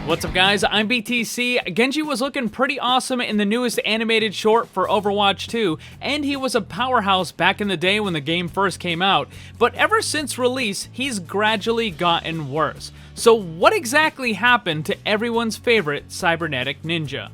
What's up guys, I'm BTC. Genji was looking pretty awesome in the newest animated short for Overwatch 2, and he was a powerhouse back in the day when the game first came out, but ever since release, he's gradually gotten worse. So what exactly happened to everyone's favorite cybernetic ninja?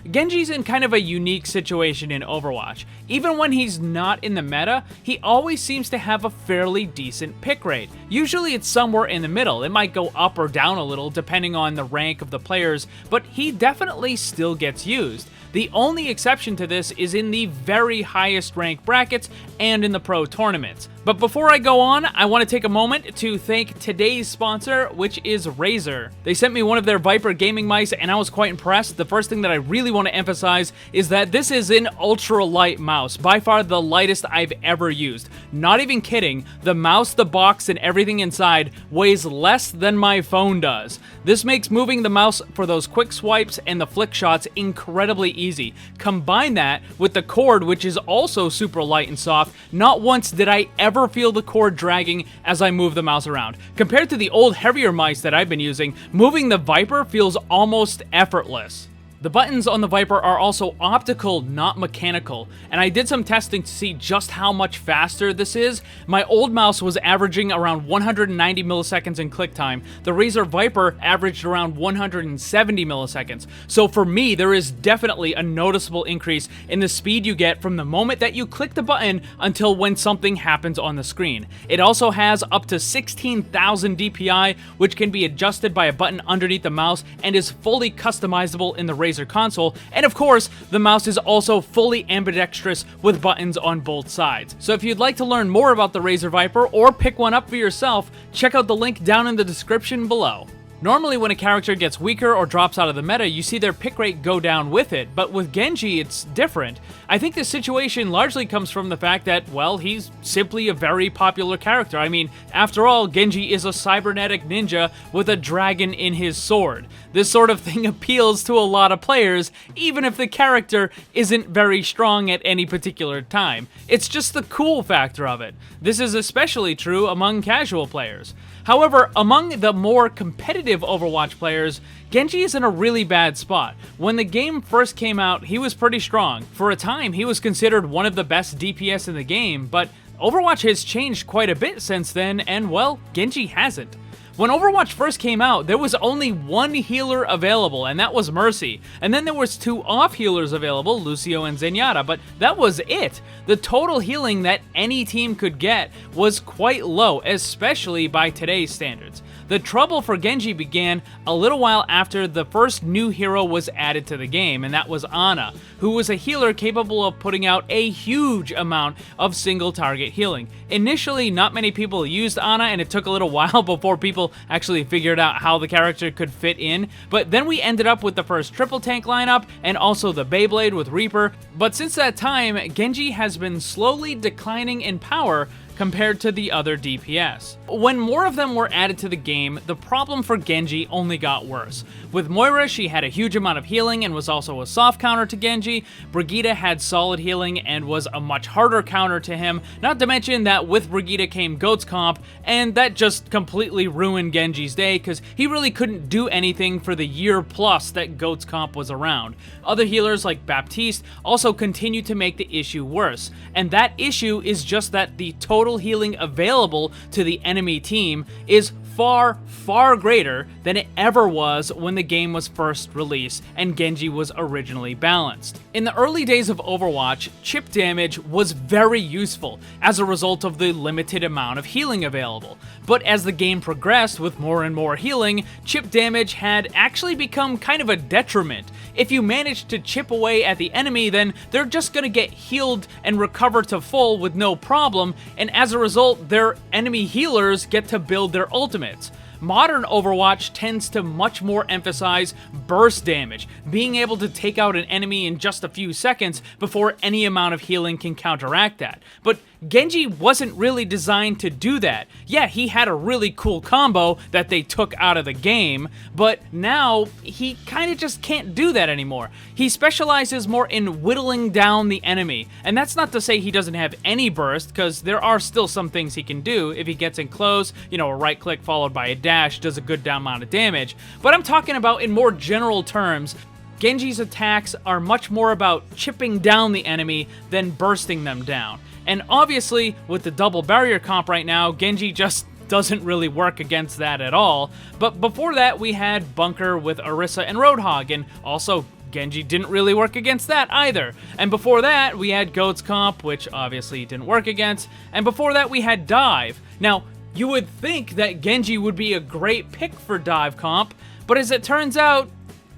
Genji's in kind of a unique situation in Overwatch. Even when he's not in the meta, he always seems to have a fairly decent pick rate. Usually it's somewhere in the middle. It might go up or down a little depending on the rank of the players, but he definitely still gets used. The only exception to this is in the very highest rank brackets and in the pro tournaments. But before I go on, I want to take a moment to thank today's sponsor, which is Razer. They sent me one of their Viper gaming mice and I was quite impressed. The first thing that I really want to emphasize is that this is an ultra light mouse, by far the lightest I've ever used. Not even kidding, the mouse, the box, and everything inside weighs less than my phone does. This makes moving the mouse for those quick swipes and the flick shots incredibly easy. Combine that with the cord, which is also super light and soft. Not once did I ever feel the cord dragging as I move the mouse around. Compared to the old heavier mice that I've been using, moving the Viper feels almost effortless. The buttons on the Viper are also optical, not mechanical, and I did some testing to see just how much faster this is. My old mouse was averaging around 190 milliseconds in click time. The Razer Viper averaged around 170 milliseconds. So for me, there is definitely a noticeable increase in the speed you get from the moment that you click the button until when something happens on the screen. It also has up to 16,000 DPI, which can be adjusted by a button underneath the mouse and is fully customizable in the Razer console, and of course, the mouse is also fully ambidextrous with buttons on both sides. So if you'd like to learn more about the Razer Viper or pick one up for yourself, check out the link down in the description below. Normally when a character gets weaker or drops out of the meta, you see their pick rate go down with it, but with Genji it's different. I think this situation largely comes from the fact that, well, he's simply a very popular character. I mean, after all, Genji is a cybernetic ninja with a dragon in his sword. This sort of thing appeals to a lot of players, even if the character isn't very strong at any particular time. It's just the cool factor of it. This is especially true among casual players. However, among the more competitive Overwatch players, Genji is in a really bad spot. When the game first came out, he was pretty strong. For a time, he was considered one of the best DPS in the game, but Overwatch has changed quite a bit since then, and well, Genji hasn't. When Overwatch first came out, there was only one healer available, and that was Mercy. And then there was two off healers available, Lucio and Zenyatta, but that was it. The total healing that any team could get was quite low, especially by today's standards. The trouble for Genji began a little while after the first new hero was added to the game, and that was Ana, who was a healer capable of putting out a huge amount of single target healing. Initially, not many people used Ana, and it took a little while before people actually figured out how the character could fit in, but then we ended up with the first triple tank lineup, and also the Beyblade with Reaper, but since that time, Genji has been slowly declining in power compared to the other DPS. When more of them were added to the game, the problem for Genji only got worse. With Moira, she had a huge amount of healing and was also a soft counter to Genji. Brigitte had solid healing and was a much harder counter to him, not to mention that with Brigitte came Goat's comp, and that just completely ruined Genji's day because he really couldn't do anything for the year plus that Goat's comp was around. Other healers like Baptiste also continued to make the issue worse, and that issue is just that the total healing available to the enemy team is far greater than it ever was when the game was first released and Genji was originally balanced. In the early days of Overwatch, chip damage was very useful as a result of the limited amount of healing available, but as the game progressed with more and more healing, chip damage had actually become kind of a detriment. If you manage to chip away at the enemy, then they're just gonna get healed and recover to full with no problem, and as a result, their enemy healers get to build their ultimates. Modern Overwatch tends to much more emphasize burst damage, being able to take out an enemy in just a few seconds before any amount of healing can counteract that. But Genji wasn't really designed to do that. Yeah, he had a really cool combo that they took out of the game, but now he kind of just can't do that anymore. He specializes more in whittling down the enemy, and that's not to say he doesn't have any burst, because there are still some things he can do. If he gets in close, you know, a right click followed by a dash does a good amount of damage, but I'm talking about in more general terms. Genji's attacks are much more about chipping down the enemy than bursting them down. And obviously, with the double barrier comp right now, Genji just doesn't really work against that at all. But before that, we had Bunker with Orisa and Roadhog, and also Genji didn't really work against that either. And before that, we had Goat's comp, which obviously didn't work against. And before that, we had Dive. Now, you would think that Genji would be a great pick for Dive comp, but as it turns out,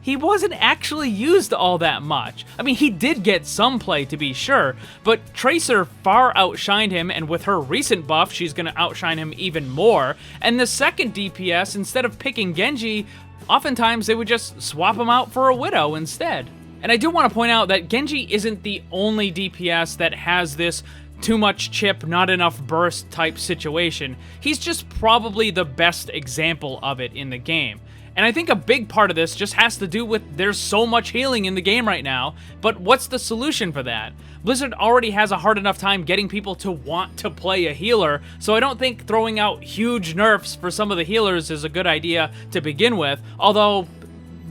he wasn't actually used all that much. I mean, he did get some play to be sure, but Tracer far outshined him, and with her recent buff, she's gonna outshine him even more. And the second DPS, instead of picking Genji, oftentimes they would just swap him out for a Widow instead. And I do want to point out that Genji isn't the only DPS that has this too much chip, not enough burst type situation. He's just probably the best example of it in the game. And I think a big part of this just has to do with there's so much healing in the game right now, but what's the solution for that? Blizzard already has a hard enough time getting people to want to play a healer, so I don't think throwing out huge nerfs for some of the healers is a good idea to begin with, although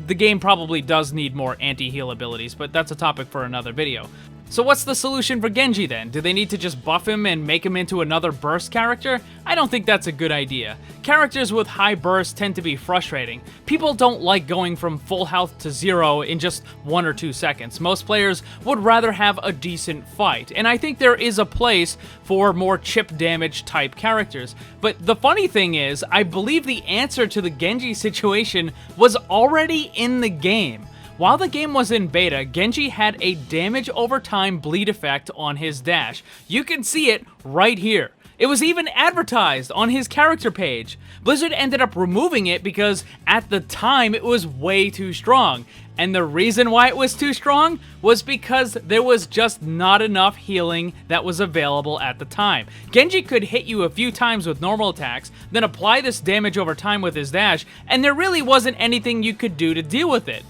the game probably does need more anti-heal abilities, but that's a topic for another video. So what's the solution for Genji then? Do they need to just buff him and make him into another burst character? I don't think that's a good idea. Characters with high burst tend to be frustrating. People don't like going from full health to 0 in just 1 or 2 seconds. Most players would rather have a decent fight, and I think there is a place for more chip damage type characters. But the funny thing is, I believe the answer to the Genji situation was already in the game. While the game was in beta, Genji had a damage over time bleed effect on his dash. You can see it right here. It was even advertised on his character page. Blizzard ended up removing it because at the time it was way too strong. And the reason why it was too strong was because there was just not enough healing that was available at the time. Genji could hit you a few times with normal attacks, then apply this damage over time with his dash, and there really wasn't anything you could do to deal with it.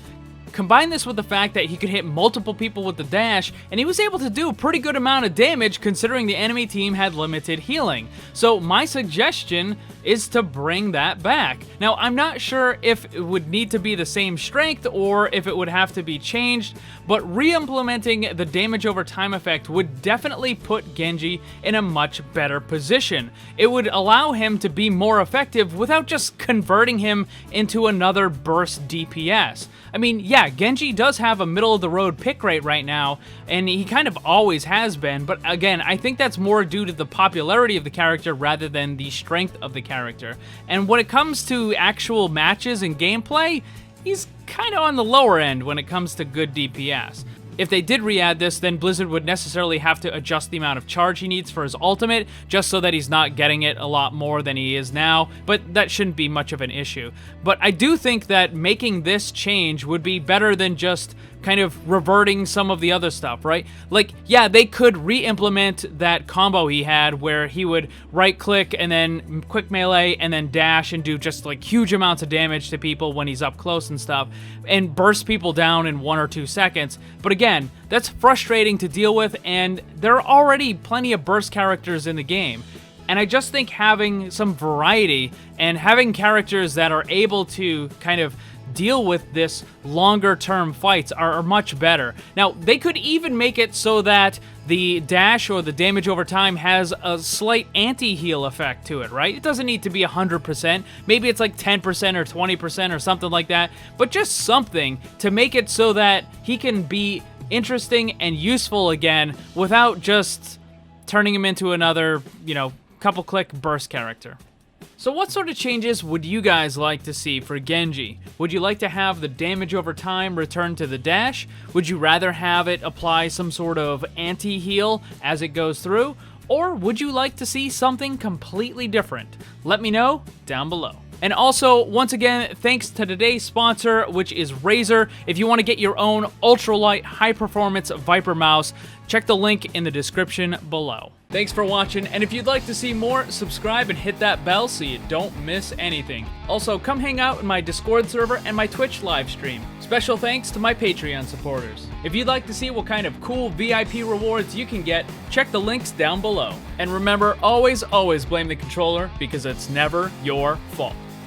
Combine this with the fact that he could hit multiple people with the dash, and he was able to do a pretty good amount of damage considering the enemy team had limited healing. So my suggestion is to bring that back. Now, I'm not sure if it would need to be the same strength or if it would have to be changed, but re-implementing the damage over time effect would definitely put Genji in a much better position. It would allow him to be more effective without just converting him into another burst DPS. I mean, yeah, Genji does have a middle-of-the-road pick rate right now, and he kind of always has been, but again, I think that's more due to the popularity of the character rather than the strength of the character. And when it comes to actual matches and gameplay, he's kind of on the lower end when it comes to good DPS. If they did re-add this, then Blizzard would necessarily have to adjust the amount of charge he needs for his ultimate, just so that he's not getting it a lot more than he is now, but that shouldn't be much of an issue. But I do think that making this change would be better than just kind of reverting some of the other stuff, right? Like, yeah, they could re-implement that combo he had where he would right-click and then quick melee and then dash and do just like huge amounts of damage to people when he's up close and stuff, and burst people down in 1 or 2 seconds. But again, that's frustrating to deal with, and there are already plenty of burst characters in the game. And I just think having some variety and having characters that are able to kind of deal with this longer term fights are much better. Now, they could even make it so that the dash or the damage over time has a slight anti-heal effect to it, right? It doesn't need to be 100%. Maybe it's like 10% or 20% or something like that, but just something to make it so that he can be interesting and useful again without just turning him into another, couple click burst character. So what sort of changes would you guys like to see for Genji? Would you like to have the damage over time return to the dash? Would you rather have it apply some sort of anti-heal as it goes through? Or would you like to see something completely different? Let me know down below. And also, once again, thanks to today's sponsor, which is Razer. If you want to get your own ultralight, high-performance Viper mouse, check the link in the description below. Thanks for watching, and if you'd like to see more, subscribe and hit that bell so you don't miss anything. Also, come hang out in my Discord server and my Twitch live stream. Special thanks to my Patreon supporters. If you'd like to see what kind of cool VIP rewards you can get, check the links down below. And remember, always blame the controller, because it's never your fault.